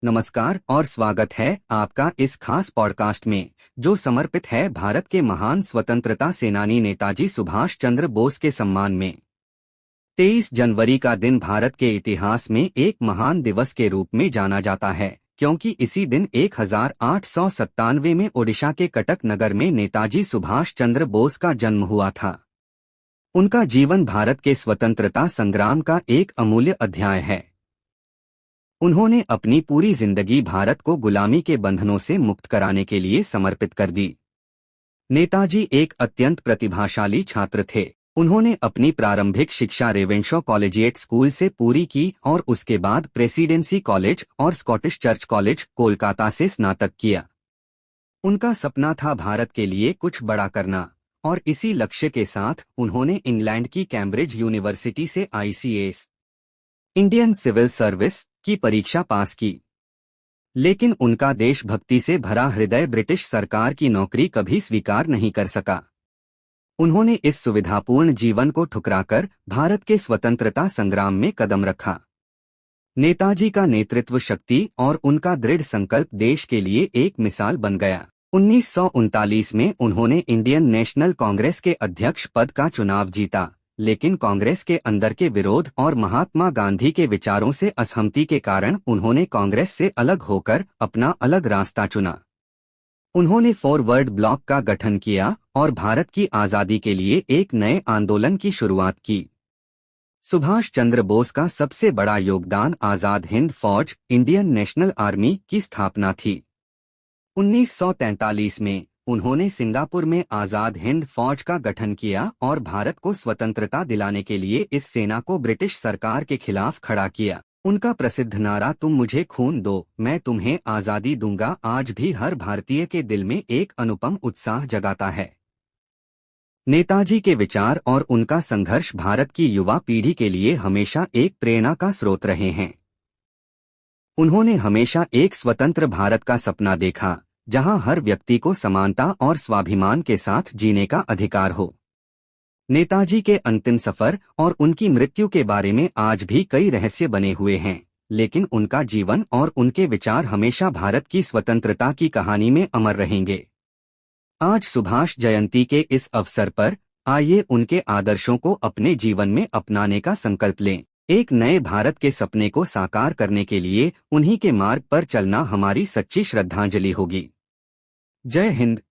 नमस्कार और स्वागत है आपका इस खास पॉडकास्ट में, जो समर्पित है भारत के महान स्वतंत्रता सेनानी नेताजी सुभाष चंद्र बोस के सम्मान में। 23 जनवरी का दिन भारत के इतिहास में एक महान दिवस के रूप में जाना जाता है, क्योंकि इसी दिन 1897 में ओडिशा के कटक नगर में नेताजी सुभाष चंद्र बोस का जन्म हुआ था। उनका जीवन भारत के स्वतंत्रता संग्राम का एक अमूल्य अध्याय है। उन्होंने अपनी पूरी जिंदगी भारत को गुलामी के बंधनों से मुक्त कराने के लिए समर्पित कर दी। नेताजी एक अत्यंत प्रतिभाशाली छात्र थे। उन्होंने अपनी प्रारंभिक शिक्षा रेवेंशॉ कॉलेजिएट स्कूल से पूरी की और उसके बाद प्रेसिडेंसी कॉलेज और स्कॉटिश चर्च कॉलेज, कोलकाता से स्नातक किया। उनका सपना था भारत के लिए कुछ बड़ा करना, और इसी लक्ष्य के साथ उन्होंने इंग्लैंड की कैम्ब्रिज यूनिवर्सिटी से ICAS इंडियन सिविल सर्विस की परीक्षा पास की। लेकिन उनका देशभक्ति से भरा हृदय ब्रिटिश सरकार की नौकरी कभी स्वीकार नहीं कर सका। उन्होंने इस सुविधापूर्ण जीवन को ठुकराकर भारत के स्वतंत्रता संग्राम में कदम रखा। नेताजी का नेतृत्व शक्ति और उनका दृढ़ संकल्प देश के लिए एक मिसाल बन गया। 1939 में उन्होंने इंडियन नेशनल कांग्रेस के अध्यक्ष पद का चुनाव जीता, लेकिन कांग्रेस के अंदर के विरोध और महात्मा गांधी के विचारों से असहमति के कारण उन्होंने कांग्रेस से अलग होकर अपना अलग रास्ता चुना। उन्होंने फॉरवर्ड ब्लॉक का गठन किया और भारत की आज़ादी के लिए एक नए आंदोलन की शुरुआत की। सुभाष चंद्र बोस का सबसे बड़ा योगदान आज़ाद हिंद फौज, इंडियन नेशनल आर्मी की स्थापना थी। 1943 में उन्होंने सिंगापुर में आज़ाद हिंद फौज का गठन किया और भारत को स्वतंत्रता दिलाने के लिए इस सेना को ब्रिटिश सरकार के खिलाफ खड़ा किया। उनका प्रसिद्ध नारा "तुम मुझे खून दो, मैं तुम्हें आज़ादी दूंगा" आज भी हर भारतीय के दिल में एक अनुपम उत्साह जगाता है। नेताजी के विचार और उनका संघर्ष भारत की युवा पीढ़ी के लिए हमेशा एक प्रेरणा का स्रोत रहे हैं। उन्होंने हमेशा एक स्वतंत्र भारत का सपना देखा, जहां हर व्यक्ति को समानता और स्वाभिमान के साथ जीने का अधिकार हो। नेताजी के अंतिम सफर और उनकी मृत्यु के बारे में आज भी कई रहस्य बने हुए हैं, लेकिन उनका जीवन और उनके विचार हमेशा भारत की स्वतंत्रता की कहानी में अमर रहेंगे। आज सुभाष जयंती के इस अवसर पर आइए उनके आदर्शों को अपने जीवन में अपनाने का संकल्प लें। एक नए भारत के सपने को साकार करने के लिए उन्हीं के मार्ग पर चलना हमारी सच्ची श्रद्धांजलि होगी। जय हिंद।